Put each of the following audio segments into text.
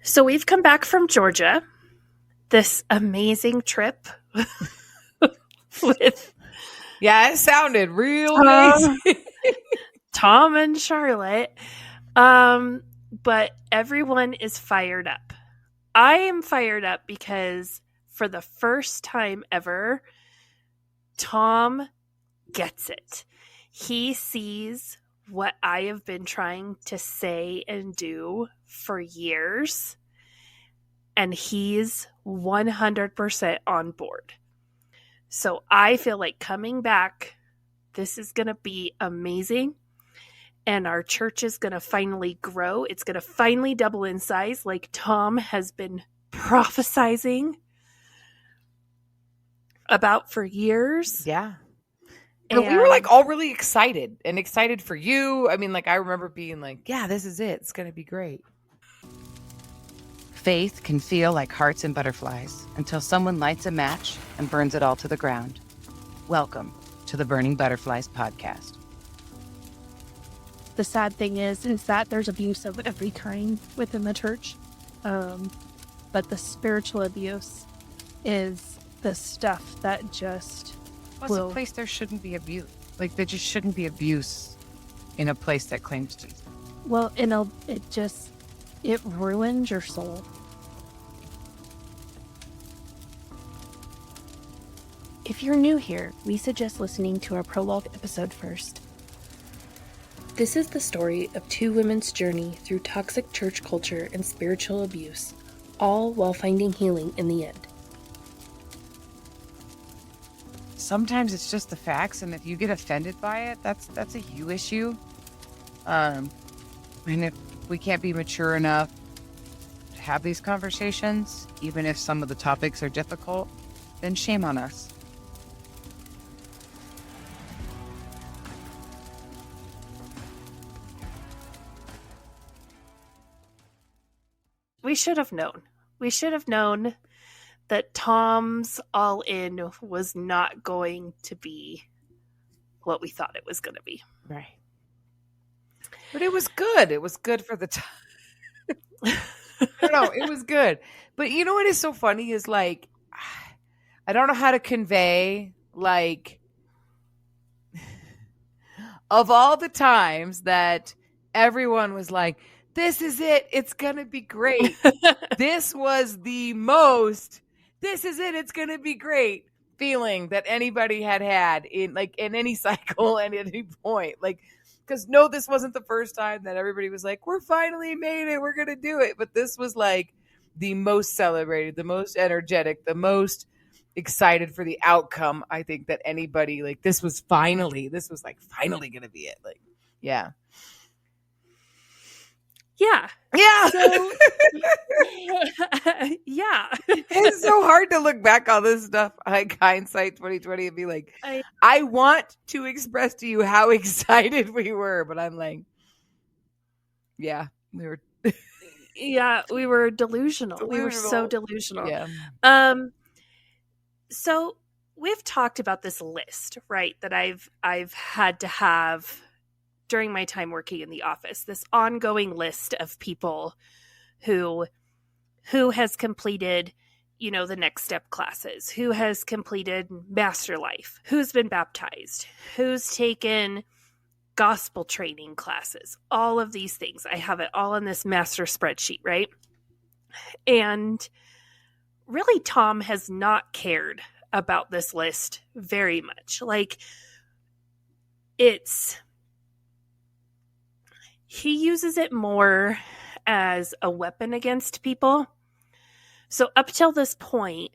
So we've come back from Georgia, this amazing trip with Yeah, it sounded real amazing. Tom and Charlotte. But everyone is fired up. I am fired up because for the first time ever, Tom gets it. He sees what I have been trying to say and do for years, and he's 100% on board. So I feel like coming back, this is going to be amazing. And our church is going to finally grow. It's going to finally double in size, like Tom has been prophesizing about for years. Yeah. And we were like all really excited and excited for you. I mean, like I remember being like, yeah, this is it. It's going to be great. Faith can feel like hearts and butterflies until someone lights a match and burns it all to the ground. Welcome to the Burning Butterflies podcast. The sad thing is that there's abuse of every kind within the church. But the spiritual abuse is the stuff that just It's a place there shouldn't be abuse. Like, there just shouldn't be abuse in a place that claims Jesus. Well, it ruins your soul. If you're new here, we suggest listening to our prologue episode first. This is the story of two women's journey through toxic church culture and spiritual abuse, all while finding healing in the end. Sometimes it's just the facts, and if you get offended by it, that's a you issue. And if we can't be mature enough to have these conversations, even if some of the topics are difficult, then shame on us. We should have known. We should have known that Tom's all-in was not going to be what we thought it was going to be. Right. But it was good. It was good for the time. No, it was good. But you know what is so funny is like, I don't know how to convey, like, of all the times that everyone was like, this is it. It's going to be great. This was the most, this is it. It's going to be great feeling that anybody had in any cycle and at any point. Like, because no, this wasn't the first time that everybody was like, we're finally made it. We're going to do it. But this was like the most celebrated, the most energetic, the most excited for the outcome. I think that anybody, like, this was finally going to be it. Like, yeah. Yeah. Yeah. So, yeah. It's so hard to look back on this stuff, like hindsight 2020, and be like, I want to express to you how excited we were, but I'm like, yeah, we were. Yeah, we were delusional. We were so delusional. Yeah. So we've talked about this list, right? That I've had to have during my time working in the office, this ongoing list of people who has completed, the next step classes, who has completed Master Life, who's been baptized, who's taken gospel training classes, all of these things. I have it all in this master spreadsheet, right? And really, Tom has not cared about this list very much. Like, he uses it more as a weapon against people. So up till this point,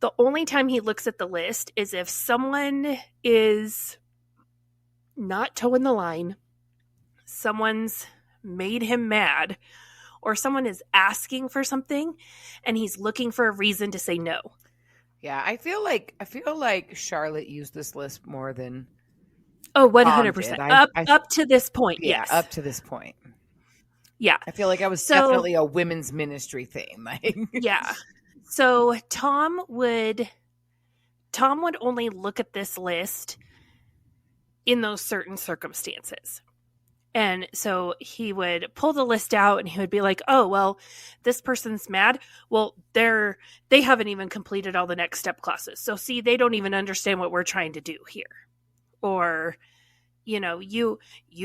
the only time he looks at the list is if someone is not towing the line, someone's made him mad, or someone is asking for something and he's looking for a reason to say no. Yeah, I feel like Charlotte used this list more than 100%. Up to this point, yeah, yes. up to this point. Yeah. I feel like I was definitely a women's ministry thing. Like, yeah. So Tom would only look at this list in those certain circumstances. And so he would pull the list out and he would be like, oh, well, this person's mad. Well, they haven't even completed all the next step classes. So see, they don't even understand what we're trying to do here. Or, you know, you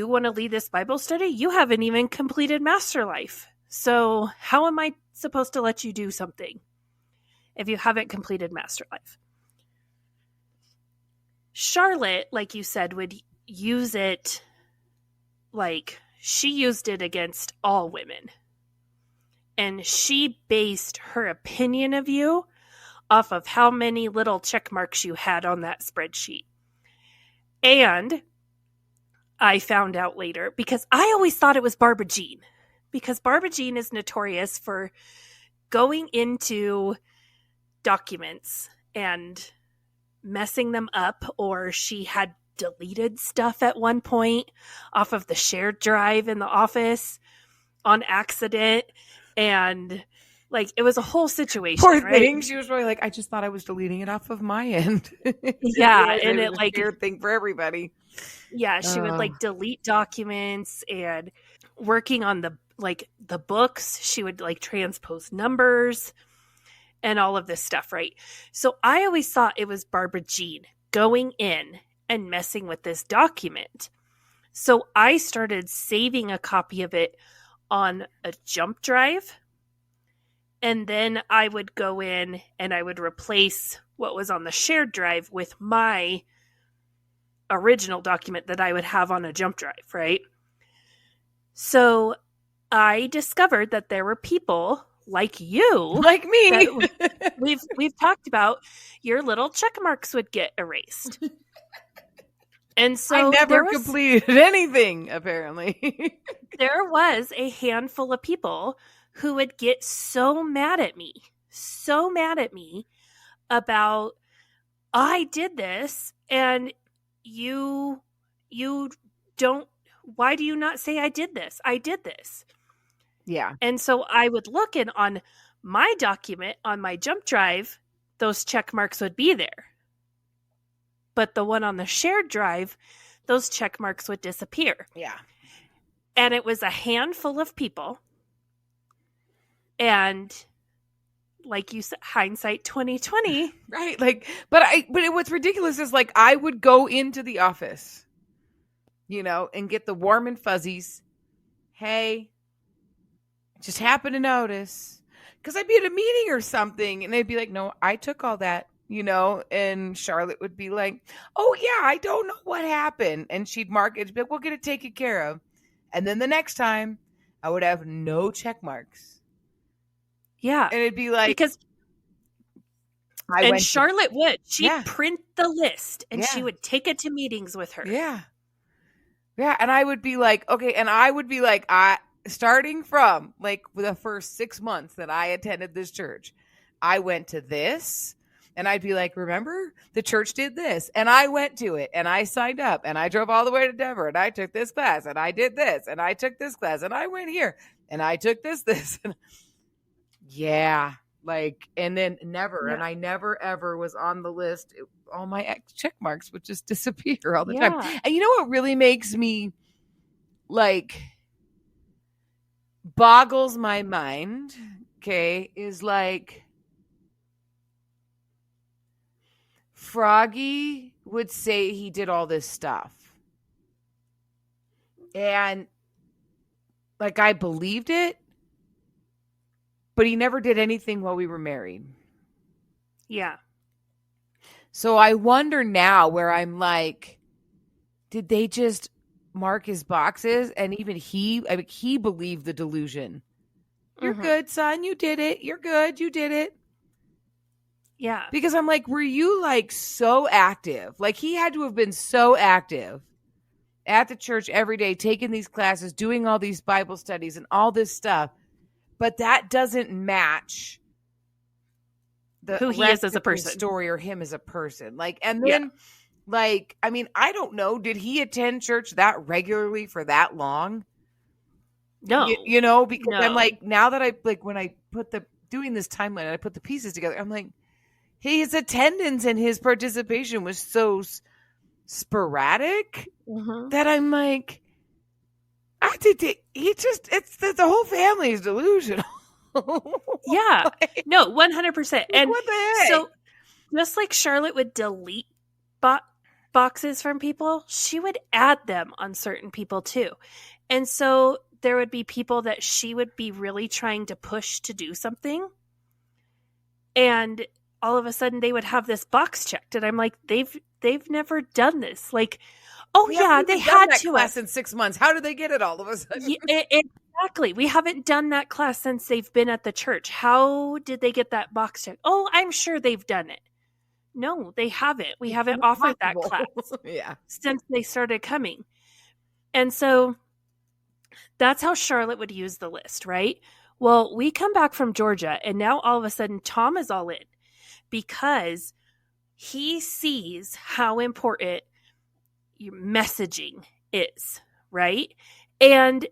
want to lead this Bible study? You haven't even completed Master Life. So how am I supposed to let you do something if you haven't completed Master Life? Charlotte, like you said, would use it like she used it against all women. And she based her opinion of you off of how many little check marks you had on that spreadsheet. And I found out later, because I always thought it was Barbara Jean, because Barbara Jean is notorious for going into documents and messing them up, or she had deleted stuff at one point off of the shared drive in the office on accident, and like it was a whole situation. Poor right? thing. She was really like, I just thought I was deleting it off of my end. Yeah, and it was like a shared thing for everybody. Yeah, she would like delete documents, and working on the books, she would like transpose numbers and all of this stuff, right? So I always thought it was Barbara Jean going in and messing with this document. So I started saving a copy of it on a jump drive, and then I would go in and I would replace what was on the shared drive with my original document that I would have on a jump drive, right? So I discovered that there were people like you, like me, that we've talked about, your little check marks would get erased. And so I never completed anything, apparently. There was a handful of people who would get so mad at me about, I did this and you don't, why do you not say I did this? I did this. Yeah. And so I would look, and on my document, on my jump drive, those check marks would be there. But the one on the shared drive, those check marks would disappear. Yeah. And it was a handful of people. And like you said, hindsight 2020. Right. Like, but what's ridiculous is like, I would go into the office, you know, and get the warm and fuzzies. Hey, just happened to notice. Because I'd be at a meeting or something, and they'd be like, no, I took all that, you know, and Charlotte would be like, oh yeah, I don't know what happened. And she'd mark it, she'd be like, we'll get it taken care of. And then the next time I would have no check marks. Yeah. And it'd be like, because Charlotte would. She'd print the list and she would take it to meetings with her. Yeah. Yeah. And I would be like, okay. And I would be like, starting from like the first 6 months that I attended this church, I went to this, and I'd be like, remember the church did this, and I went to it, and I signed up, and I drove all the way to Denver, and I took this class, and I did this, and I took this class, and I went here, and I took this. Yeah. Like, and then never, and I never ever was on the list. All my check marks would just disappear all the time. And you know what really makes me like boggles my mind, okay, is like Froggy would say he did all this stuff. And like I believed it, but he never did anything while we were married. Yeah. So I wonder now where I'm like, did they just mark his boxes? And even he believed the delusion. You're good, son. You did it. You're good. You did it. Yeah. Because I'm like, were you like so active? Like he had to have been so active at the church every day, taking these classes, doing all these Bible studies and all this stuff. But that doesn't match the who he is as a person story or him as a person. Like, and then like, I mean, I don't know. Did he attend church that regularly for that long? No. You know, because I'm like, now that I like, when I put doing this timeline and I put the pieces together, I'm like, his attendance and his participation was so sporadic that I'm like, what did it's the whole family is delusional. Yeah. No, 100%. And what the heck? so just like Charlotte would delete boxes from people, she would add them on certain people too. And so there would be people that she would be really trying to push to do something. And all of a sudden they would have this box checked. And I'm like, they've never done this. Like, oh yeah, they had that to class in 6 months. How did they get it all of a sudden? Yeah, exactly. We haven't done that class since they've been at the church. How did they get that box checked? Oh, I'm sure they've done it. No, they haven't. We haven't offered that class since they started coming. And so that's how Charlotte would use the list, right? Well, we come back from Georgia, and now all of a sudden Tom is all in because he sees how important your messaging is, right? And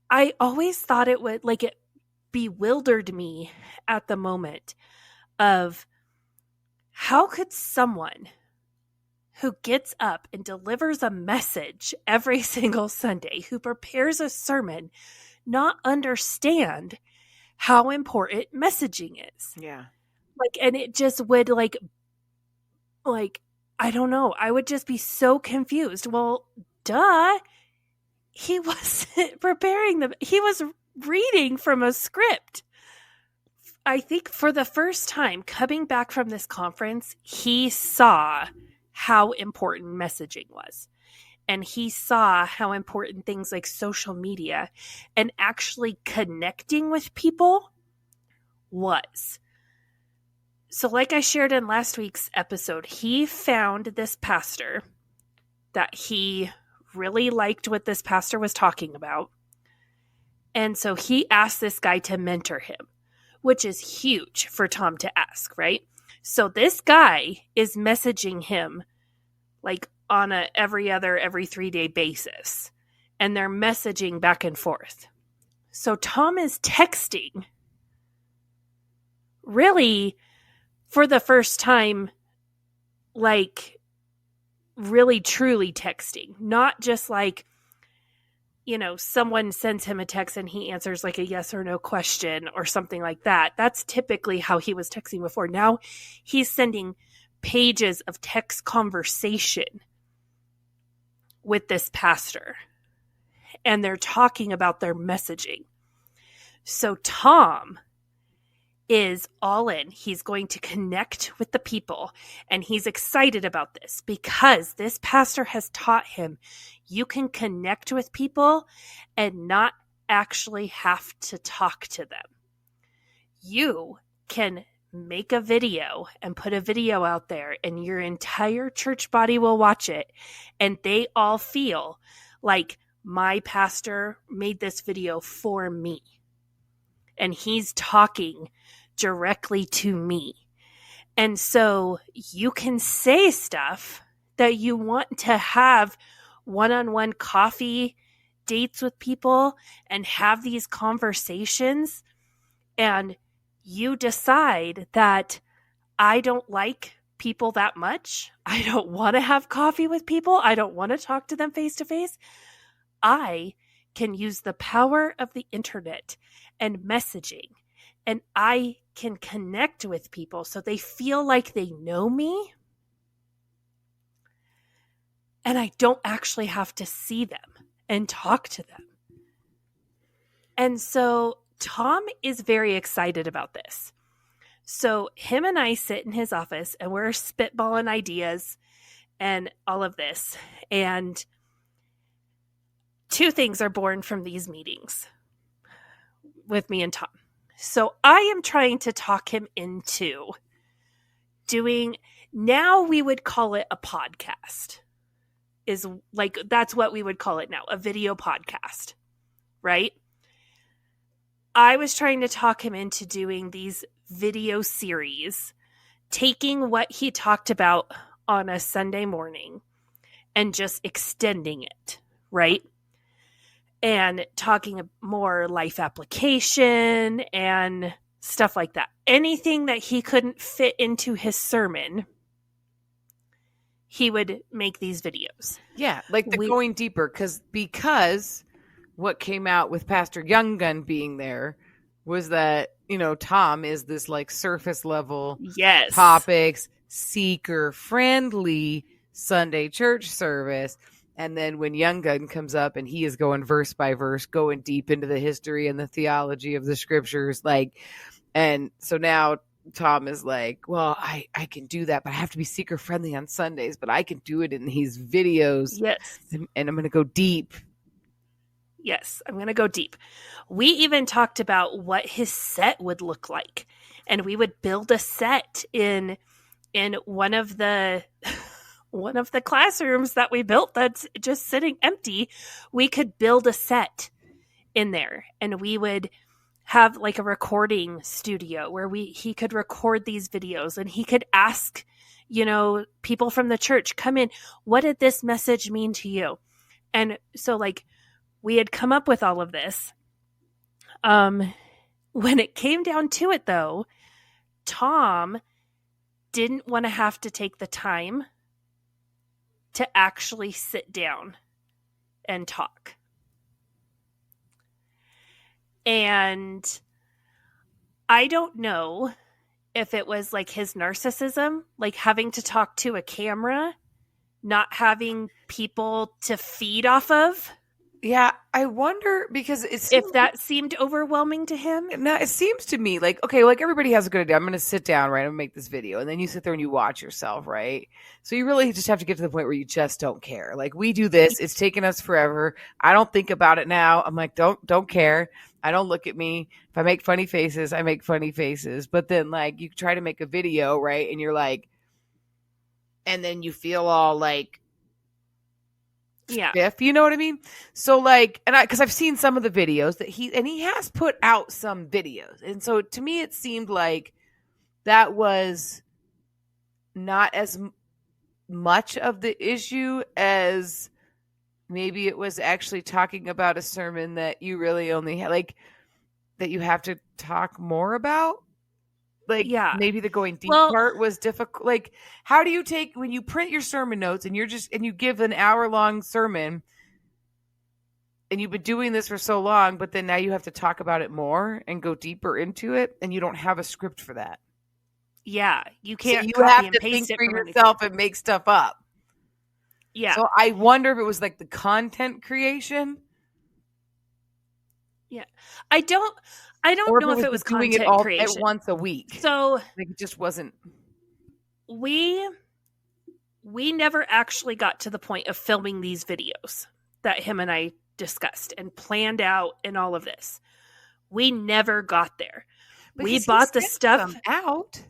I always thought it would, like, it bewildered me at the moment of how could someone who gets up and delivers a message every single Sunday, who prepares a sermon, not understand how important messaging is. Yeah. Like, and it just would like, I don't know. I would just be so confused. Well, duh. He wasn't preparing them. He was reading from a script. I think for the first time coming back from this conference, he saw how important messaging was. And he saw how important things like social media and actually connecting with people was. So like I shared in last week's episode, he found this pastor that he really liked what this pastor was talking about. And so he asked this guy to mentor him, which is huge for Tom to ask, right? So this guy is messaging him like on a every 3 day basis. And they're messaging back and forth. So Tom is texting really for the first time, like really truly texting, not just like, someone sends him a text and he answers like a yes or no question or something like that. That's typically how he was texting before. Now he's sending pages of text conversation with this pastor, and they're talking about their messaging. So Tom is all in. He's going to connect with the people, and he's excited about this because this pastor has taught him you can connect with people and not actually have to talk to them. You can make a video and put a video out there, and your entire church body will watch it, and they all feel like my pastor made this video for me, and he's talking directly to me. And so you can say stuff that you want to have one-on-one coffee dates with people and have these conversations, and you decide that I don't like people that much. I don't want to have coffee with people. I don't want to talk to them face to face. I can use the power of the internet and messaging, and I can connect with people so they feel like they know me, and I don't actually have to see them and talk to them. And so Tom is very excited about this. So him and I sit in his office and we're spitballing ideas and all of this. And two things are born from these meetings with me and Tom. So I am trying to talk him into doing, now we would call it a podcast. Is like, that's what we would call it now, a video podcast, right? I was trying to talk him into doing these video series, taking what he talked about on a Sunday morning and just extending it, right? And talking more life application and stuff like that. Anything that he couldn't fit into his sermon, he would make these videos. Yeah, like the going deeper, because what came out with Pastor Young Gun being there was that, Tom is this like surface level Yes. topics, seeker friendly Sunday church service. And then when Young Gun comes up and he is going verse by verse, going deep into the history and the theology of the scriptures, and so now Tom is like, well, I can do that, but I have to be seeker friendly on Sundays, but I can do it in these videos. Yes. And I'm going to go deep. Yes, I'm going to go deep. We even talked about what his set would look like. And we would build a set in one of the classrooms that we built that's just sitting empty. We could build a set in there, and we would have like a recording studio where he could record these videos, and he could ask, people from the church, come in, what did this message mean to you? And so like we had come up with all of this. When it came down to it though, Tom didn't want to have to take the time to actually sit down and talk. And I don't know if it was like his narcissism, like having to talk to a camera, not having people to feed off of. Yeah, I wonder, because if that seemed overwhelming to him. No, it seems to me like, okay, like everybody has a good idea. I'm going to sit down, right? I'm going to make this video. And then you sit there and you watch yourself, right? So you really just have to get to the point where you just don't care. Like, we do this. It's taken us forever. I don't think about it now. I'm like, don't care. I don't look at me. If I make funny faces, I make funny faces. But then like you try to make a video, right? And you're like, and then you feel all like, yeah, stiff, you know what I mean? So like, and because I've seen some of the videos that he has put out some videos. And so to me, it seemed like that was not as much of the issue as maybe it was actually talking about a sermon that you really only had, like, that you have to talk more about. Like, yeah, maybe the going deep part was difficult. Like, how do you take, when you print your sermon notes and you give an hour-long sermon and you've been doing this for so long, but then now you have to talk about it more and go deeper into it, and you don't have a script for that. Yeah, you can't. So you have to think for yourself and make stuff up. Yeah. So I wonder if it was like the content creation. Yeah, I don't know if it was doing content it all creation at once a week. So like, it just wasn't. We never actually got to the point of filming these videos that him and I discussed and planned out and all of this. We never got there. We bought the stuff out.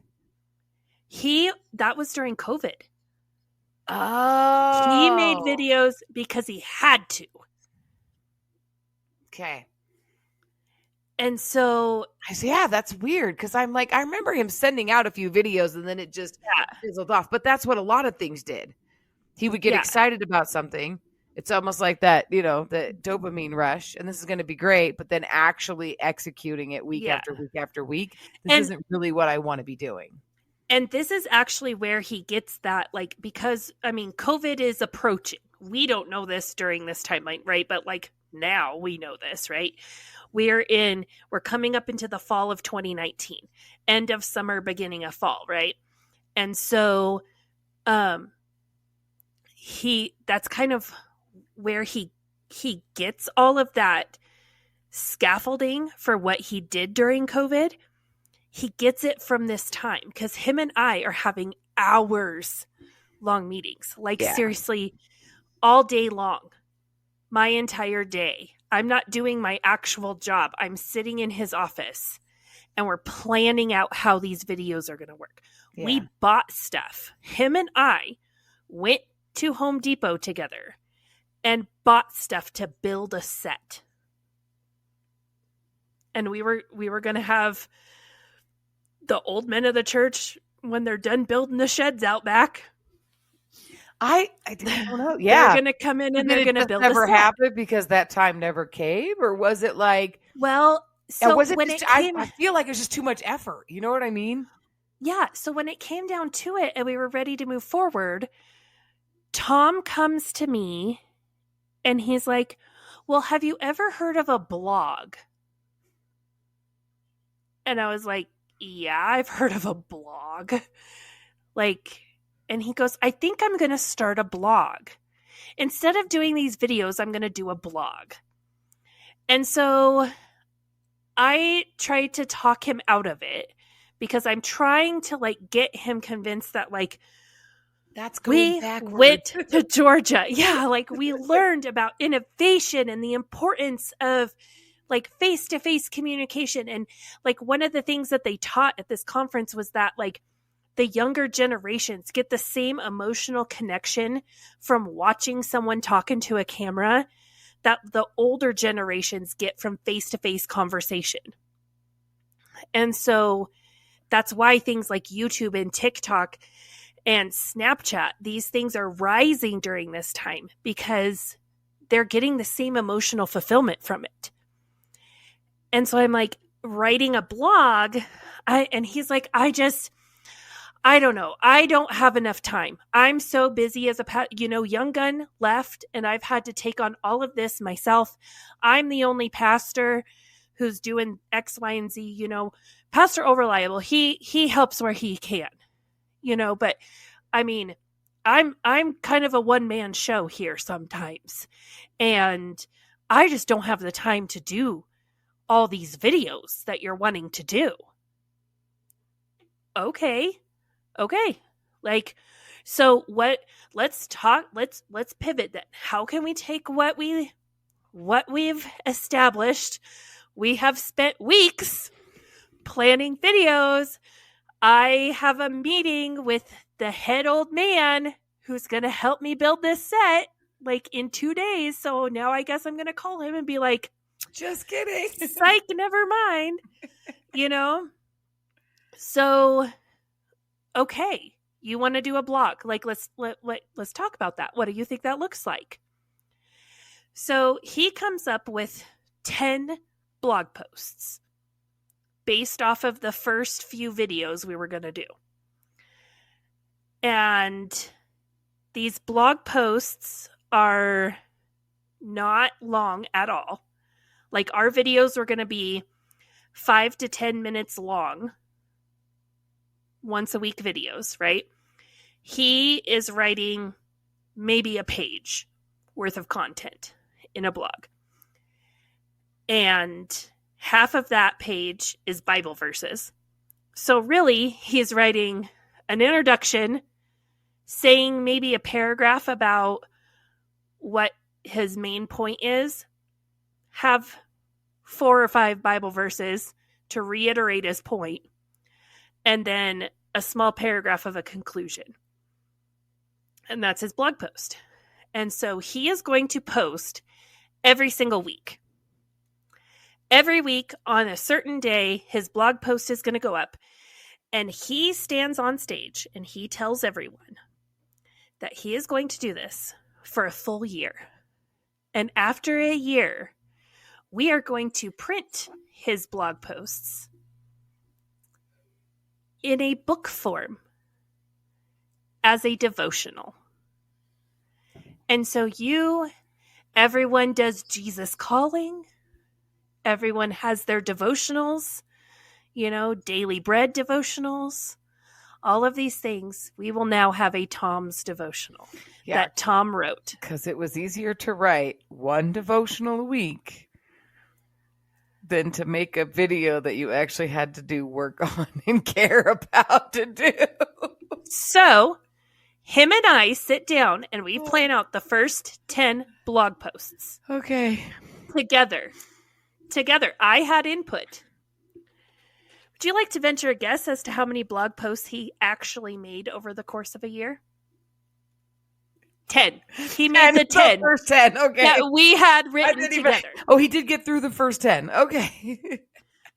That was during COVID. Oh. He made videos because he had to. Okay. And so I say, yeah, that's weird, because I'm like, I remember him sending out a few videos and then it just fizzled off. But that's what a lot of things did. He would get excited about something. It's almost like that, the dopamine rush, and this is going to be great, but then actually executing it week after week after week, this isn't really what I want to be doing. And this is actually where he gets that, like, because, I mean, COVID is approaching. We don't know this during this timeline, right? But like now we know this, right? We're coming up into the fall of 2019, end of summer, beginning of fall, right? And so that's kind of where he gets all of that scaffolding for what he did during COVID. He gets it from this time because him and I are having hours long meetings, like seriously all day long, my entire day. I'm not doing my actual job. I'm sitting in his office and we're planning out how these videos are going to work. Yeah. We bought stuff. Him and I went to Home Depot together and bought stuff to build a set. And we were going to have the old men of the church, when they're done building the sheds out back, I don't know. Yeah, they're going to come in and they're going to build. Never a set. happened because that time never came, or was it like? Well, so was it when just, it came, I feel like it was just too much effort. You know what I mean? Yeah. So when it came down to it, and we were ready to move forward, Tom comes to me, and he's like, well, have you ever heard of a blog? And I was like, yeah, I've heard of a blog. Like, and he goes, I think I'm going to start a blog. Instead of doing these videos, I'm going to do a blog. And so I tried to talk him out of it because I'm trying to like get him convinced that like That's going we backwards. went to Georgia. Yeah, like we learned about innovation and the importance of like face-to-face communication. And like one of the things that they taught at this conference was that like the younger generations get the same emotional connection from watching someone talk into a camera that the older generations get from face-to-face conversation. And so that's why things like YouTube and TikTok and Snapchat, these things are rising during this time because they're getting the same emotional fulfillment from it. And so I'm like writing a blog, and he's like, I don't know. I don't have enough time. I'm so busy as young gun left, and I've had to take on all of this myself. I'm the only pastor who's doing X, Y, and Z, Pastor Overliable. He helps where he can, but I mean, I'm kind of a one-man show here sometimes, and I just don't have the time to do all these videos that you're wanting to do. Okay. Like, so let's pivot then. How can we take what we've established? We have spent weeks planning videos. I have a meeting with the head old man who's going to help me build this set like in 2 days. So now I guess I'm going to call him and be like, just kidding. Psych, never mind. So, okay, you want to do a blog? Like, let's talk about that. What do you think that looks like? So he comes up with 10 blog posts based off of the first few videos we were going to do. And these blog posts are not long at all. Like our videos were going to be 5 to 10 minutes long, once a week videos, right? He is writing maybe a page worth of content in a blog. And half of that page is Bible verses. So really, he's writing an introduction, saying maybe a paragraph about what his main point is, have 4 or 5 Bible verses to reiterate his point, and then a small paragraph of a conclusion. And that's his blog post. And so he is going to post every single week. Every week on a certain day, his blog post is going to go up. And he stands on stage and he tells everyone that he is going to do this for a full year. And after a year, we are going to print his blog posts in a book form as a devotional. And so everyone does Jesus Calling. Everyone has their devotionals, daily bread devotionals, all of these things. We will now have a Tom's devotional that Tom wrote. Because it was easier to write one devotional a week than to make a video that you actually had to do work on and care about to do. So him and I sit down and we plan out the first 10 blog posts. Okay. Together. I had input. Would you like to venture a guess as to how many blog posts he actually made over the course of a year? 10. He made the 10. The first 10. Okay. That we had written together. He did get through the first 10. Okay.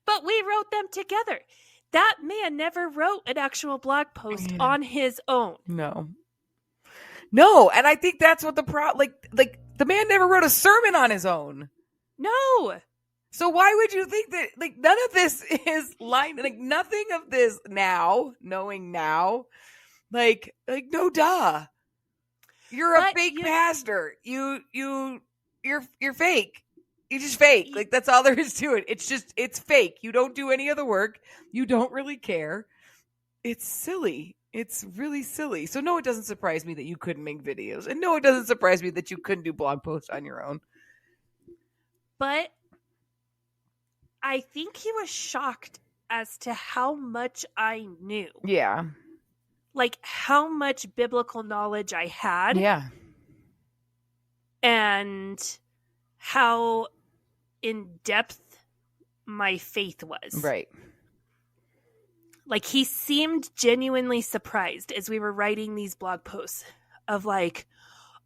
But we wrote them together. That man never wrote an actual blog post on his own. No, and I think that's what the like the man never wrote a sermon on his own. No. So why would you think that none of this is nothing of this now, knowing now, no duh. You're a fake pastor. You you're fake. You just fake. Like, that's all there is to it. It's fake. You don't do any of the work. You don't really care. It's silly. It's really silly. So no, it doesn't surprise me that you couldn't make videos. And no, it doesn't surprise me that you couldn't do blog posts on your own. But I think he was shocked as to how much I knew. Yeah. Like, how much biblical knowledge I had. Yeah. And how in depth my faith was. Right. Like, he seemed genuinely surprised as we were writing these blog posts of like,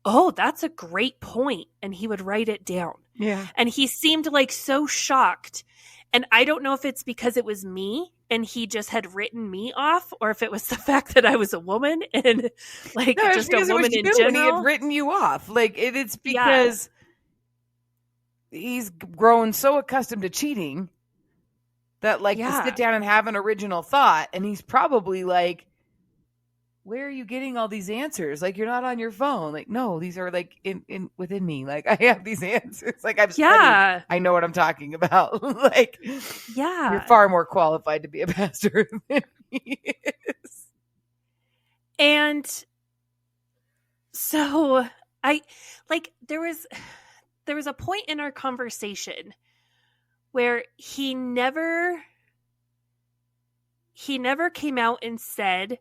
oh, that's a great point. And he would write it down. Yeah. And he seemed like so shocked. And I don't know if it's because it was me and he just had written me off, or if it was the fact that I was a woman and like No, just a woman in general. He had written you off. Like, it's because he's grown so accustomed to cheating that, like, to sit down and have an original thought, and he's probably like, where are you getting all these answers? Like, you're not on your phone. Like, no, these are like in within me. Like, I have these answers. Like, I've studied. I know what I'm talking about. Like, you're far more qualified to be a pastor than he is. And so there was a point in our conversation where he never came out and said,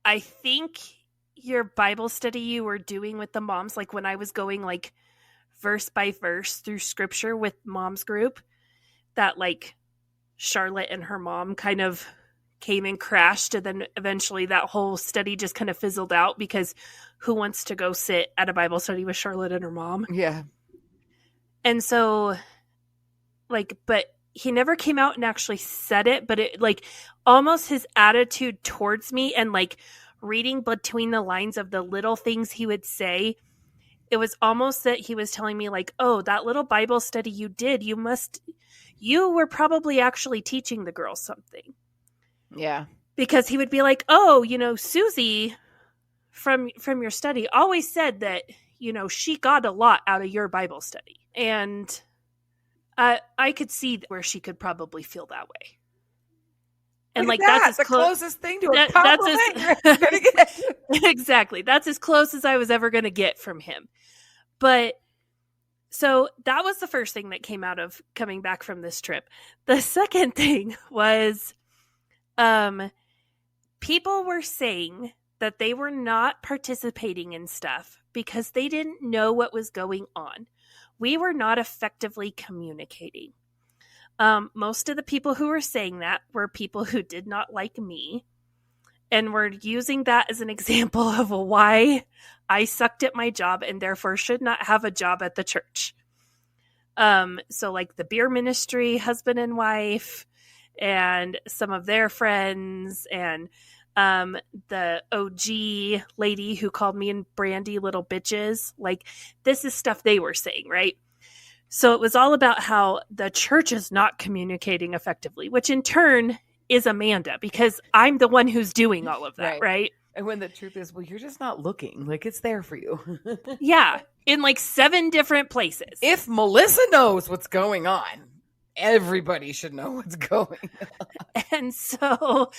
I think your Bible study you were doing with the moms, like when I was going like verse by verse through scripture with mom's group, that like Charlotte and her mom kind of came and crashed, and then eventually that whole study just kind of fizzled out, because who wants to go sit at a Bible study with Charlotte and her mom? Yeah. And so like, but he never came out and actually said it, but it like almost his attitude towards me and like reading between the lines of the little things he would say, it was almost that he was telling me like, oh, that little Bible study you did, you were probably actually teaching the girls something. Yeah. Because he would be like, oh, Susie from your study always said that, she got a lot out of your Bible study. And I could see where she could probably feel that way. And like that's the closest thing to a compliment you're gonna get. Exactly. That's as close as I was ever going to get from him. But so that was the first thing that came out of coming back from this trip. The second thing was people were saying that they were not participating in stuff because they didn't know what was going on. We were not effectively communicating. Most of the people who were saying that were people who did not like me, and were using that as an example of why I sucked at my job and therefore should not have a job at the church. So like the beer ministry, husband and wife, and some of their friends, and the OG lady who called me and Brandy little bitches. Like, this is stuff they were saying, right? So it was all about how the church is not communicating effectively, which in turn is Amanda, because I'm the one who's doing all of that, right? And when the truth is, well, you're just not looking. Like, it's there for you. Yeah, in like 7 different places. If Melissa knows what's going on, everybody should know what's going on. And so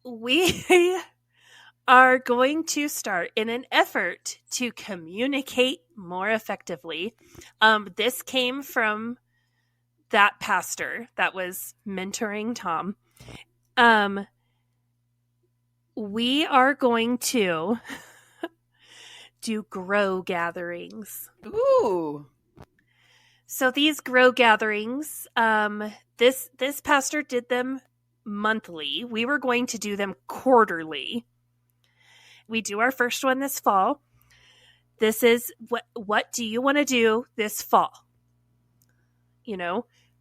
we are going to start in an effort to communicate more effectively. This came from that pastor that was mentoring Tom. We are going to do grow gatherings. Ooh. So these grow gatherings, this pastor did them monthly. We were going to do them quarterly. We do our first one this fall. This is what do you want to do this fall?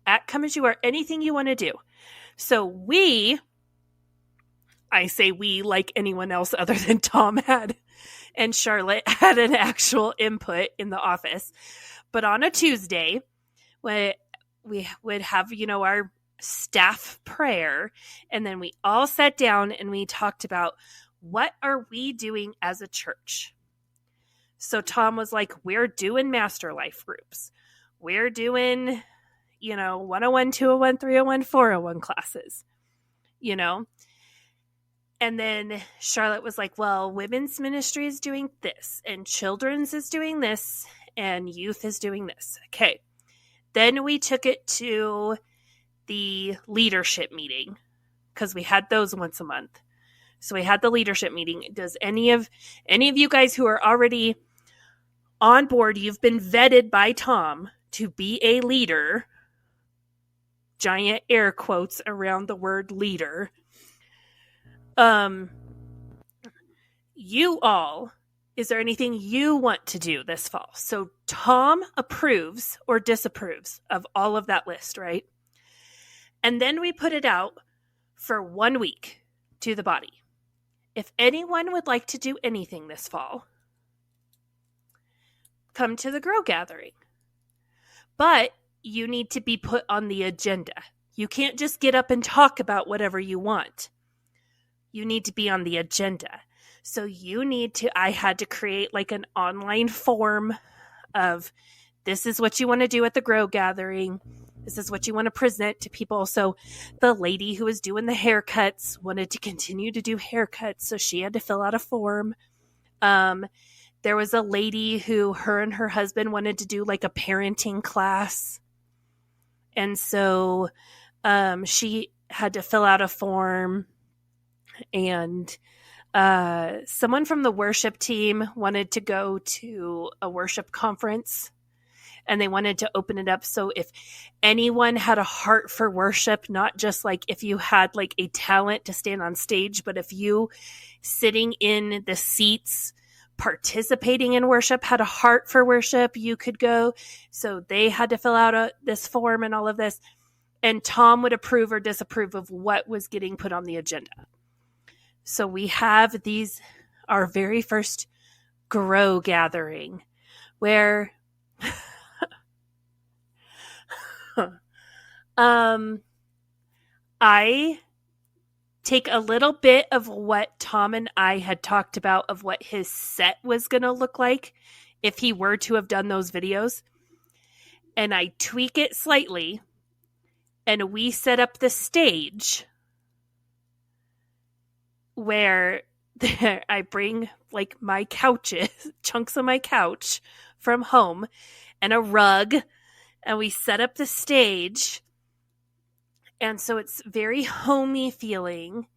At Come As You Are, anything you want to do. So I say we like anyone else other than Tom and Charlotte had an actual input in the office. But on a Tuesday, when we would have, our staff prayer, and then we all sat down and we talked about what are we doing as a church. So Tom was like, we're doing master life groups. We're doing, 101, 201, 301, 401 classes, you know? And then Charlotte was like, well, women's ministry is doing this, and children's is doing this, and youth is doing this. Okay. Then we took it to the leadership meeting, because we had those once a month. So we had the leadership meeting. Does any of you guys who are already on board, you've been vetted by Tom to be a leader, giant air quotes around the word leader, you all, is there anything you want to do this fall? So Tom approves or disapproves of all of that list, right? And then we put it out for 1 week to the body. If anyone would like to do anything this fall, come to the Grow Gathering. But you need to be put on the agenda. You can't just get up and talk about whatever you want. You need to be on the agenda. So I had to create like an online form of, this is what you want to do at the Grow Gathering. This is what you want to present to people. So the lady who was doing the haircuts wanted to continue to do haircuts, so she had to fill out a form. There was a lady who, her and her husband wanted to do like a parenting class. And so she had to fill out a form. And someone from the worship team wanted to go to a worship conference, and they wanted to open it up. So if anyone had a heart for worship, not just like if you had like a talent to stand on stage, but if you sitting in the seats participating in worship had a heart for worship, you could go. So they had to fill out this form and all of this. And Tom would approve or disapprove of what was getting put on the agenda. So we have our very first Grow Gathering, where I take a little bit of what Tom and I had talked about of what his set was going to look like if he were to have done those videos, and I tweak it slightly, and we set up the stage where I bring like my couches, chunks of my couch from home, and a rug, and we set up the stage. And so it's very homey feeling.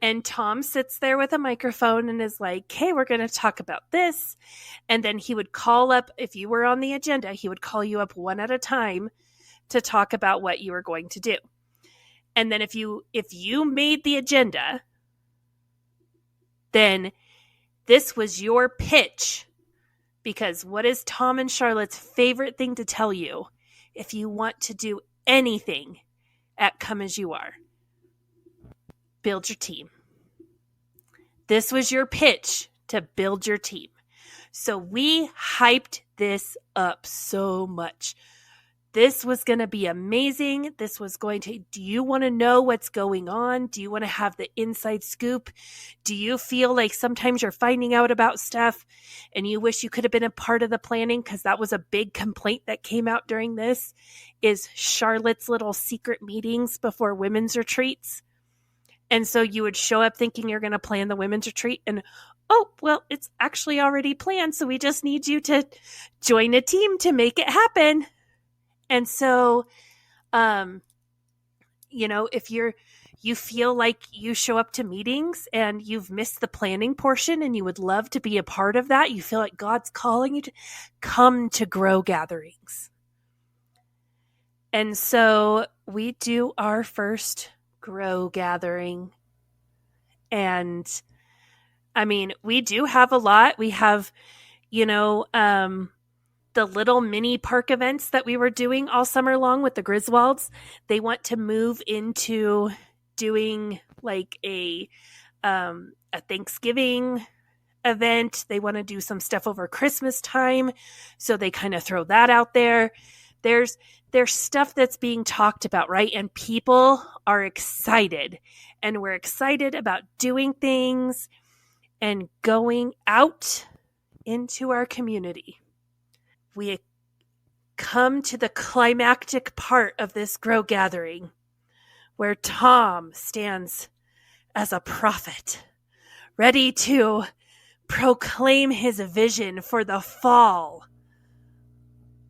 And Tom sits there with a microphone and is like, hey, we're going to talk about this. And then he would call up, if you were on the agenda, he would call you up one at a time to talk about what you were going to do. And then if you made the agenda, then this was your pitch. Because what is Tom and Charlotte's favorite thing to tell you if you want to do anything at Come As You Are? Build your team. This was your pitch to build your team. So we hyped this up so much. This was going to be amazing. Do you want to know what's going on? Do you want to have the inside scoop? Do you feel like sometimes you're finding out about stuff and you wish you could have been a part of the planning? Because that was a big complaint that came out during this, is Charlotte's little secret meetings before women's retreats. And so you would show up thinking you're going to plan the women's retreat, and oh, well, it's actually already planned. So we just need you to join a team to make it happen. And so, if you feel like you show up to meetings and you've missed the planning portion and you would love to be a part of that, you feel like God's calling you to come to Grow Gatherings. And so we do our first Grow Gathering. And I mean, we do have a lot. We have, the little mini park events that we were doing all summer long with the Griswolds. They want to move into doing like a Thanksgiving event. They want to do some stuff over Christmas time. So they kind of throw that out there. There's stuff that's being talked about, right? And people are excited, and we're excited about doing things and going out into our community, we come to the climactic part of this grow gathering where Tom stands as a prophet, ready to proclaim his vision for the fall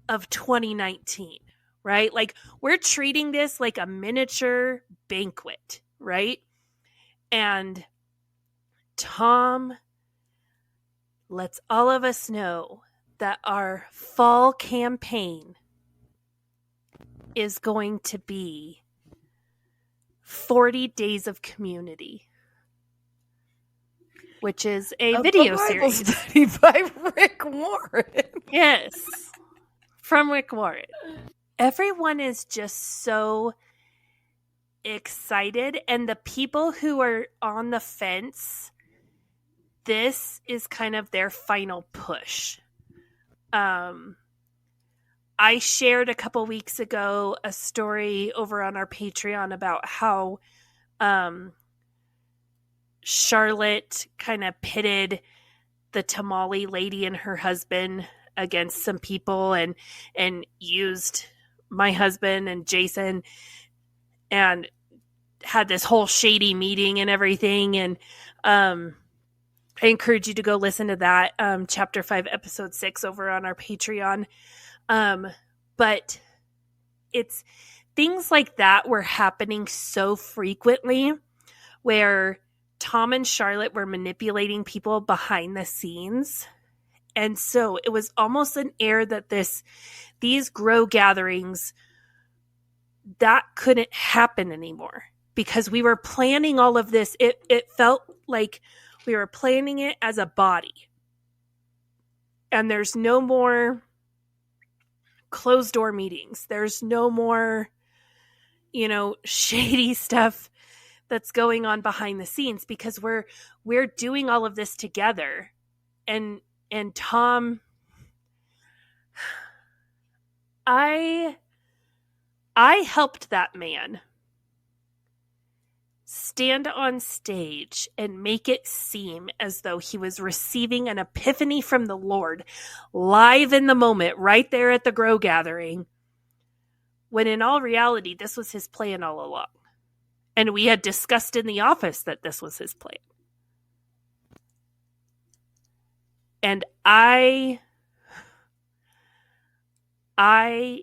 of 2019, right? Like, we're treating this like a miniature banquet, right? And Tom lets all of us know that our fall campaign is going to be 40 Days of Community, which is a video Bible series study by Rick Warren. Yes, from Rick Warren. Everyone is just so excited, and the people who are on the fence, this is kind of their final push. I shared a couple weeks ago a story over on our Patreon about how Charlotte kind of pitted the tamale lady and her husband against some people and used my husband and Jason and had this whole shady meeting and everything. And I encourage you to go listen to that, chapter 5, episode 6 over on our Patreon. But it's things like that were happening so frequently where Tom and Charlotte were manipulating people behind the scenes. And so it was almost an air that these grow gatherings, that couldn't happen anymore because we were planning all of this. It felt like we were planning it as a body. And there's no more closed door meetings. There's no more, shady stuff that's going on behind the scenes because we're doing all of this together. And Tom, I helped that man stand on stage and make it seem as though he was receiving an epiphany from the Lord live in the moment, right there at the Grow Gathering, when in all reality, this was his plan all along. And we had discussed in the office that this was his plan. And I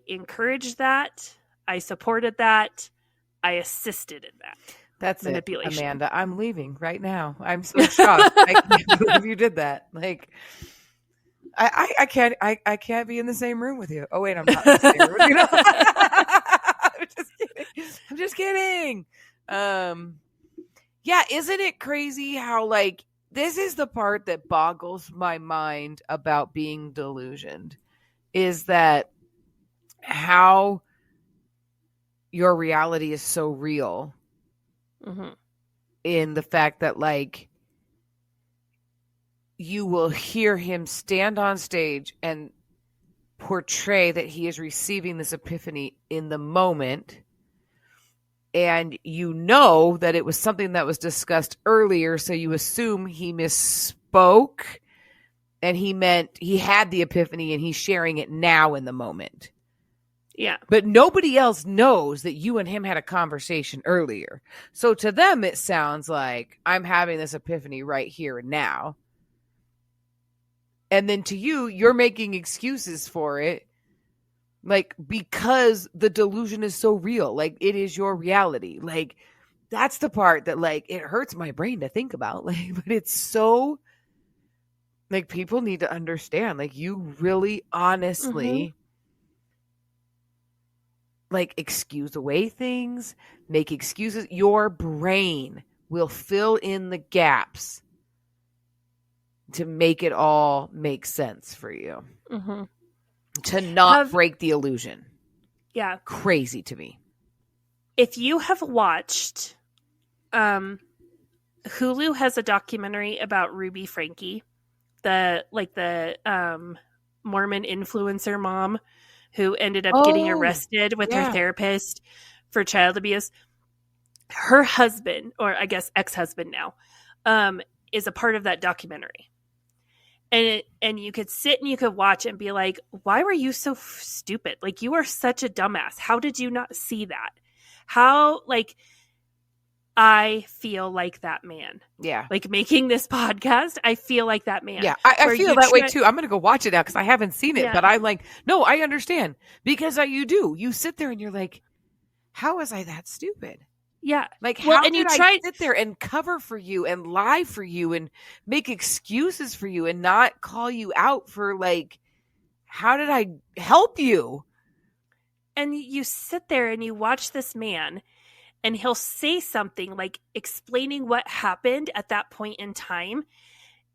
encouraged that. I supported that. I assisted in that. That's manipulation. It, Amanda. I'm leaving right now. I'm so shocked. I can't believe you did that. Like, I can't be in the same room with you. Oh wait, I'm not in the same room with you. I'm just kidding. Yeah, isn't it crazy how like this is the part that boggles my mind about being delusioned, is that how your reality is so real. Mm-hmm. In the fact that like you will hear him stand on stage and portray that he is receiving this epiphany in the moment, and you know that it was something that was discussed earlier, so you assume he misspoke and he meant he had the epiphany and he's sharing it now in the moment. Yeah. But nobody else knows that you and him had a conversation earlier. So to them, it sounds like I'm having this epiphany right here and now. And then to you, you're making excuses for it. Like, because the delusion is so real. Like, it is your reality. Like, that's the part that, like, it hurts my brain to think about. Like, but it's so, like, people need to understand. Like, you really honestly... like excuse away things, make excuses. Your brain will fill in the gaps to make it all make sense for you. Mm-hmm. To not break the illusion. Yeah. Crazy to me. If you have watched, Hulu has a documentary about Ruby Franke, the Mormon influencer mom who ended up getting arrested with her therapist for child abuse. Her husband, or I guess ex-husband now, is a part of that documentary. and you could sit and you could watch and be like, why were you so stupid? Like, you are such a dumbass. How did you not see that? How, like, I feel like that man. Yeah. Like, making this podcast, I feel like that man. Yeah, I feel that way too. I'm going to go watch it now because I haven't seen it, but I'm like, no, I understand. Because you do. You sit there and you're like, how was I that stupid? Yeah. Like, how did I sit there and cover for you and lie for you and make excuses for you and not call you out for, like, how did I help you? And you sit there and you watch this man, and he'll say something like explaining what happened at that point in time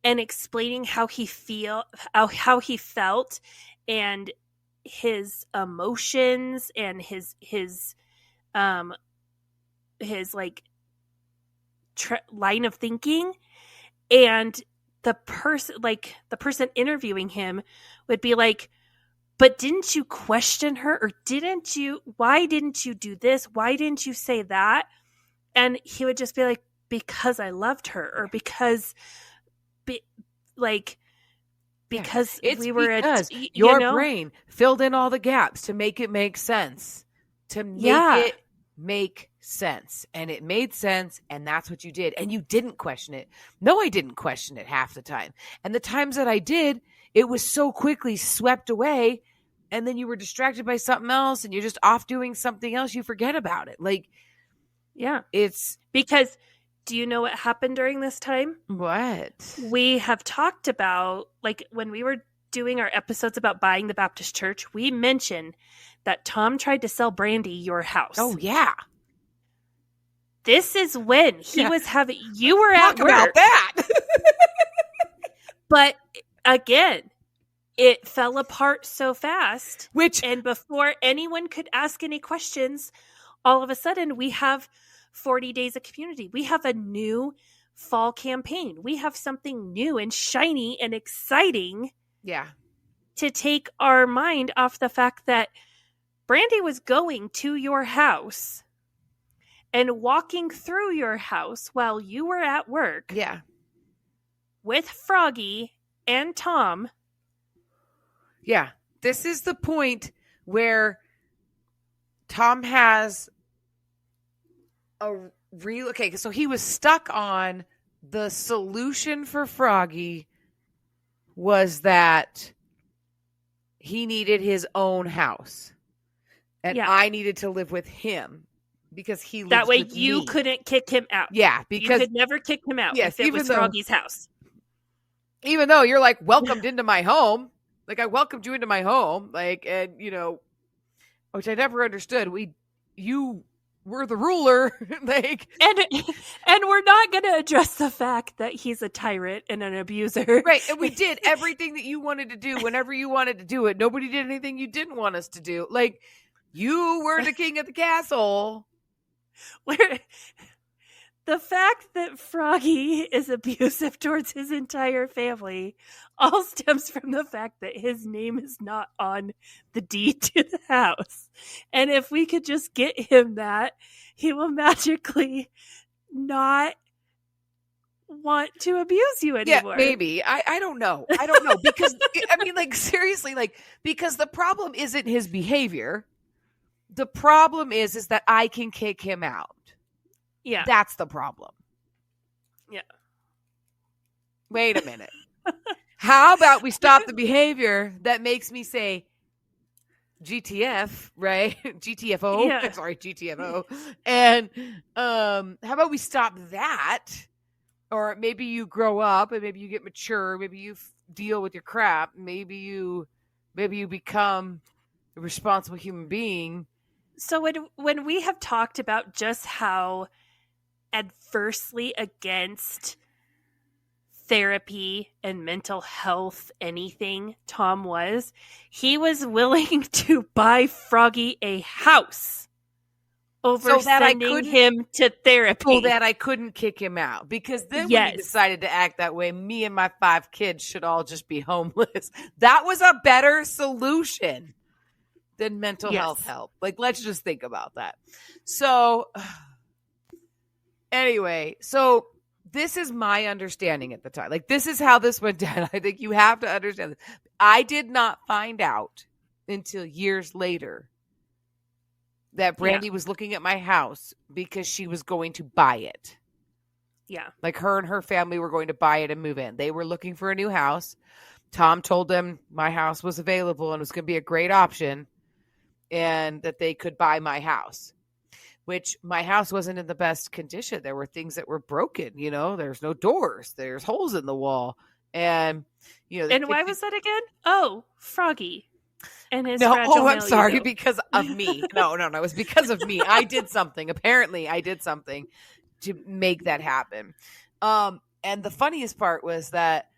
and explaining how he felt and his emotions and his like line of thinking. And the person interviewing him would be like, but didn't you question her? Or why didn't you do this? Why didn't you say that? And he would just be like, because I loved her, or because we were because your brain filled in all the gaps to make it make sense. To make it make sense. And it made sense, and that's what you did. And you didn't question it. No, I didn't question it half the time. And the times that I did, it was so quickly swept away, and then you were distracted by something else, and you're just off doing something else. You forget about it. Like, yeah, it's because do you know what happened during this time? What? We have talked about, like, when we were doing our episodes about buying the Baptist church, we mentioned that Tom tried to sell Brandy your house. Oh, yeah. This is when he was having, you were Talk at work. about that. But again, it fell apart so fast. And before anyone could ask any questions, all of a sudden we have 40 Days of Community. We have a new fall campaign. We have something new and shiny and exciting. Yeah. To take our mind off the fact that Brandy was going to your house and walking through your house while you were at work. Yeah. With Froggy and Tom. Yeah. This is the point where Tom has okay, so he was stuck on the solution for Froggy was that he needed his own house. And I needed to live with him because he lives that way with you me. Couldn't kick him out. Yeah, because you could never kick him out if it was Froggy's house. Even though you're like welcomed into my home, like I welcomed you into my home, like, and you know, which I never understood. You were the ruler, like, and we're not going to address the fact that he's a tyrant and an abuser, right? And we did everything that you wanted to do whenever you wanted to do it. Nobody did anything you didn't want us to do. Like, you were the king of the castle. Where the fact that Froggy is abusive towards his entire family all stems from the fact that his name is not on the deed to the house. And if we could just get him that, he will magically not want to abuse you anymore. Yeah, maybe. I don't know. I don't know. Because, I mean, like, seriously, like, because the problem isn't his behavior. The problem is that I can kick him out. Yeah. That's the problem. Yeah. Wait a minute. How about we stop the behavior that makes me say GTF, right? GTFO. Yeah. Sorry, GTFO. And how about we stop that? Or maybe you grow up and maybe you get mature. Maybe you deal with your crap. Maybe you become a responsible human being. So when we have talked about just how adversely against therapy and mental health anything Tom was, he was willing to buy Froggy a house over sending him to therapy. So that I couldn't kick him out. Because then when he decided to act that way, me and my 5 kids should all just be homeless. That was a better solution than mental health help. Like, let's just think about that. So, anyway, so this is my understanding at the time. Like, this is how this went down. I think you have to understand this. I did not find out until years later that Brandy was looking at my house because she was going to buy it. Yeah. Like, her and her family were going to buy it and move in. They were looking for a new house. Tom told them my house was available and it was going to be a great option and that they could buy my house, which my house wasn't in the best condition. There were things that were broken, you know, there's no doors, there's holes in the wall. And, you know, and why was that again? Oh, Froggy. And his I'm sorry, because of me. No, it was because of me. I did something. Apparently, I did something to make that happen. And the funniest part was that,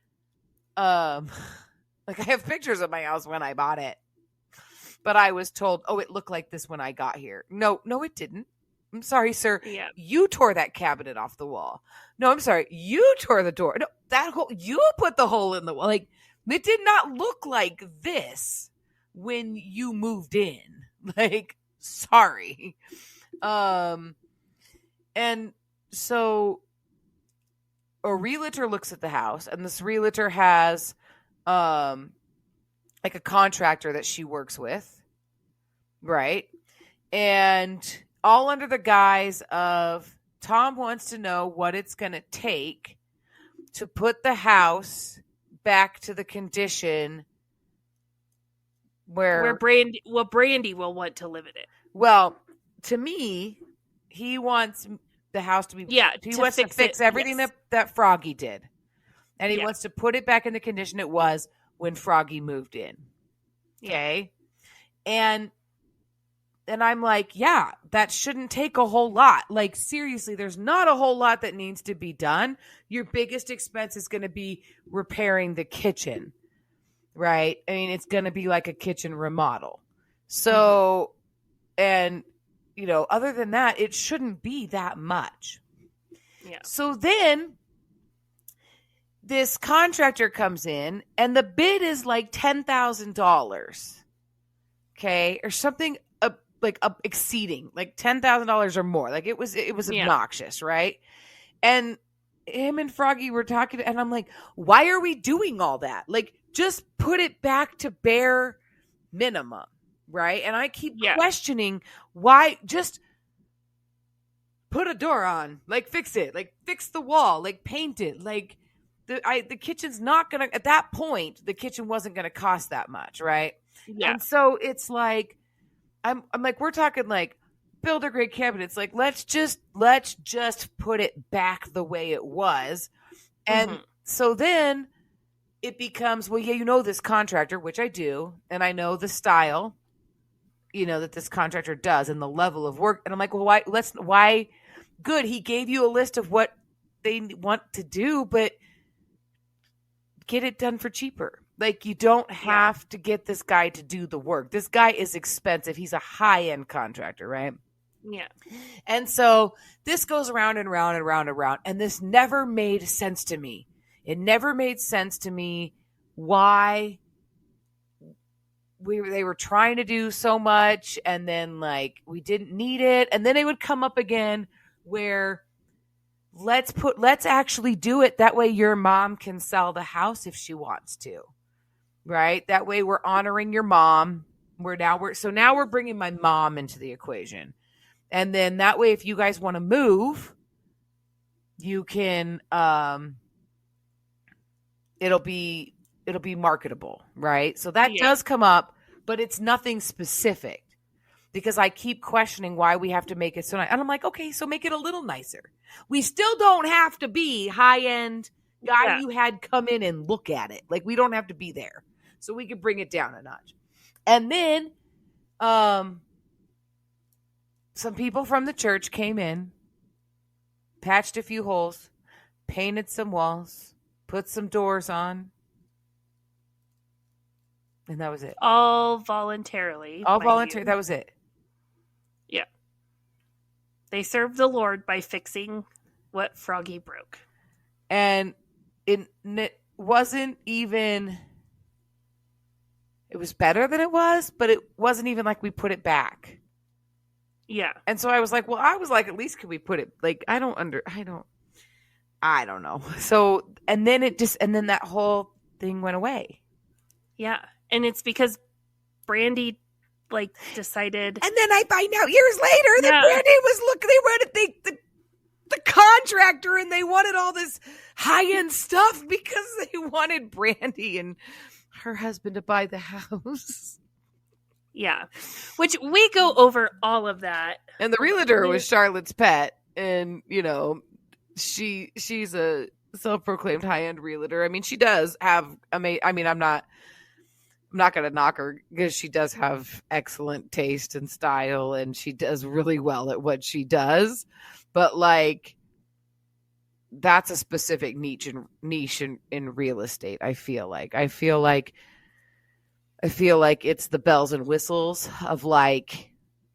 like, I have pictures of my house when I bought it, but I was told, oh, it looked like this when I got here. No, it didn't. I'm sorry, sir. Yeah. You tore that cabinet off the wall. No, I'm sorry. You tore the door. No, that hole, you put the hole in the wall. Like, it did not look like this when you moved in. Like, sorry. And so a realtor looks at the house, and this realtor has like a contractor that she works with, right? And all under the guise of Tom wants to know what it's going to take to put the house back to the condition where Brandy will want to live in it. Well, to me, he wants the house to be he wants to fix everything that Froggy did. And he wants to put it back in the condition it was when Froggy moved in. Okay? And I'm like, yeah, that shouldn't take a whole lot. Like, seriously, there's not a whole lot that needs to be done. Your biggest expense is going to be repairing the kitchen, right? I mean, it's going to be like a kitchen remodel. So, and, you know, other than that, it shouldn't be that much. Yeah. So then this contractor comes in and the bid is like $10,000. Okay. Or something exceeding like $10,000 or more. Like, it was obnoxious. Right. And him and Froggy were talking and I'm like, why are we doing all that? Like, just put it back to bare minimum. Right. And I keep questioning why. Just put a door on, like, fix it, like, fix the wall, like, paint it. Like, the kitchen's not going to, at that point, the kitchen wasn't going to cost that much. Right. Yeah. And so it's like, I'm like, we're talking like builder grade cabinets. Like, let's just put it back the way it was. And so then it becomes, well, yeah, you know, this contractor, which I do, and I know the style, you know, that this contractor does and the level of work. And I'm like, well, why good. He gave you a list of what they want to do, but get it done for cheaper. Like, you don't have to get this guy to do the work. This guy is expensive. He's a high-end contractor, right? Yeah. And so this goes around and round and round and round. And this never made sense to me. It never made sense to me why they were trying to do so much. And then, like, we didn't need it. And then it would come up again where let's actually do it. That way your mom can sell the house if she wants to. Right? That way we're honoring your mom. So now we're bringing my mom into the equation. And then that way, if you guys want to move, you can, it'll be marketable. Right? So that does come up, but it's nothing specific because I keep questioning why we have to make it so nice. And I'm like, okay, so make it a little nicer. We still don't have to be high-end guy you had come in and look at it. Like, we don't have to be there. So we could bring it down a notch. And then some people from the church came in, patched a few holes, painted some walls, put some doors on. And that was it. All voluntarily. All voluntary. That was it. Yeah. They served the Lord by fixing what Froggy broke. And it wasn't even... It was better than it was, but it wasn't even like we put it back. Yeah. And so I was like, at least could we put it, like, I don't know. So, and then that whole thing went away. Yeah. And it's because Brandy decided. And then I find out years later that Yeah. Brandy they wanted the contractor, and they wanted all this high-end stuff because they wanted Brandy and her husband to buy the house. Yeah. Which we go over all of that. And the realtor was Charlotte's pet, and she's a self-proclaimed high-end realtor. I mean, she does have I'm not going to knock her, because she does have excellent taste and style, and she does really well at what she does. But that's a specific niche in real estate. I feel like it's the bells and whistles of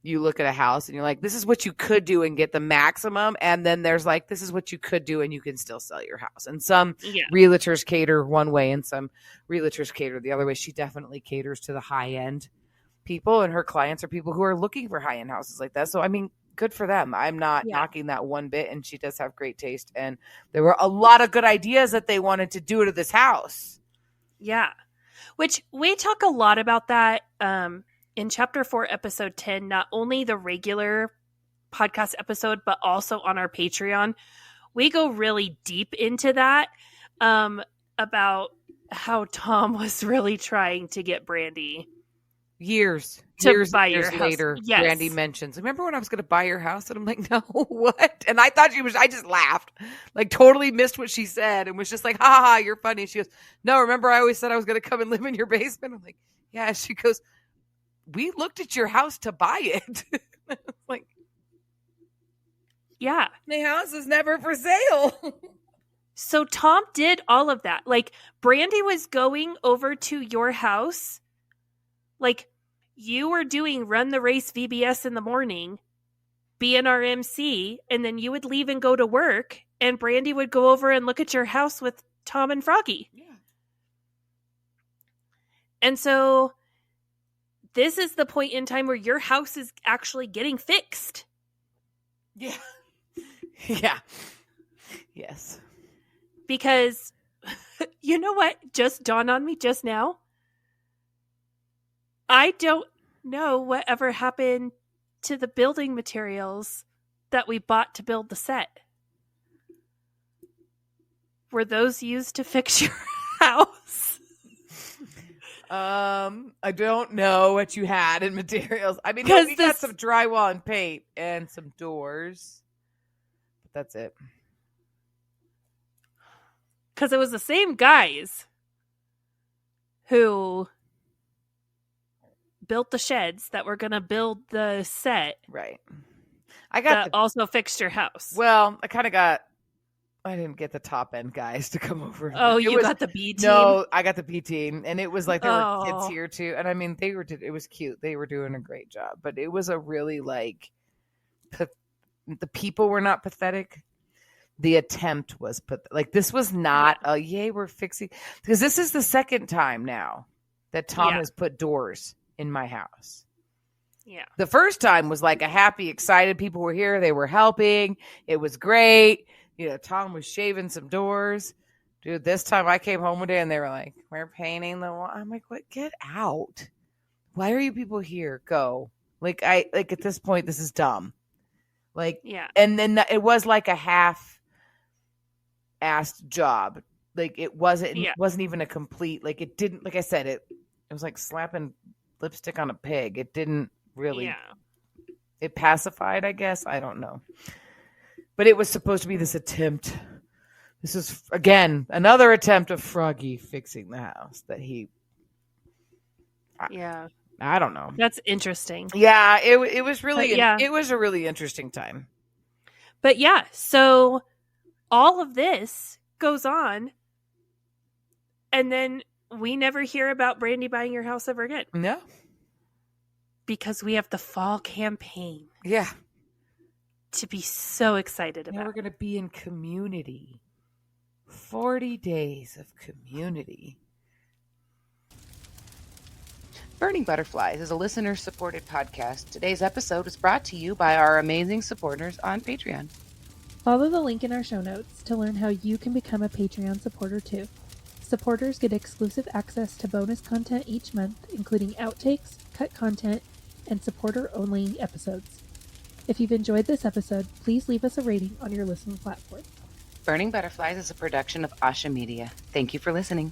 you look at a house and you're like, this is what you could do and get the maximum. And then there's this is what you could do and you can still sell your house. And some realtors cater one way and some realtors cater the other way. She definitely caters to the high end people, and her clients are people who are looking for high end houses like that. So, I mean, good for them. I'm not knocking that one bit. And she does have great taste. And there were a lot of good ideas that they wanted to do to this house. Yeah. Which we talk a lot about that in Chapter 4, Episode 10, not only the regular podcast episode, but also on our Patreon. We go really deep into that about how Tom was really trying to get Brandy years buy your house. Later, yes. Brandy mentions, remember when I was going to buy your house? And I'm like, no, what? And I thought I just laughed, totally missed what she said, and was just like, ha ha, you're funny. She goes, no, remember I always said I was going to come and live in your basement? I'm like, yeah. She goes, we looked at your house to buy it. Yeah. My house is never for sale. So Tom did all of that. Brandy was going over to your house. You were doing Run the Race VBS in the morning, being our MC, and then you would leave and go to work, and Brandy would go over and look at your house with Tom and Froggy. Yeah. And so this is the point in time where your house is actually getting fixed. Yeah. Yeah. Yes. Because you know what just dawned on me just now? I don't know what ever happened to the building materials that we bought to build the set. Were those used to fix your house? I don't know what you had in materials. I mean, we got some drywall and paint and some doors. But that's it. Because it was the same guys who built the sheds that were going to build the set. Right. Also fixed your house. Well, I didn't get the top end guys to come over. Oh, you got the B team? No, I got the B team. And it was there were kids here too. And I mean, it was cute. They were doing a great job. But it was a really the people were not pathetic. The attempt was this was not a yay, we're fixing, because this is the second time now that Tom has put doors in my house. Yeah. The first time was a happy, excited, people were here, they were helping, it was great. Tom was shaving some doors. Dude, this time I came home one day and they were like, we're painting the wall. I'm like, what? Get out. Why are you people here? Go. At this point, this is dumb. And then it was a half-assed job. It wasn't even a complete, it didn't, I said, it was like slapping lipstick on a pig. It didn't really, it pacified, I guess. I don't know. But it was supposed to be this attempt. This is, again, another attempt of Froggy fixing the house that he. I don't know. That's interesting. Yeah, it was really, it was a really interesting time. But yeah, so all of this goes on, and then we never hear about Brandy buying your house ever again. No. Because we have the fall campaign. Yeah. To be so excited about. Now we're going to be in community. 40 days of community. Burning Butterflies is a listener-supported podcast. Today's episode is brought to you by our amazing supporters on Patreon. Follow the link in our show notes to learn how you can become a Patreon supporter too. Supporters get exclusive access to bonus content each month, including outtakes, cut content, and supporter-only episodes. If you've enjoyed this episode, please leave us a rating on your listening platform. Burning Butterflies is a production of Asha Media. Thank you for listening.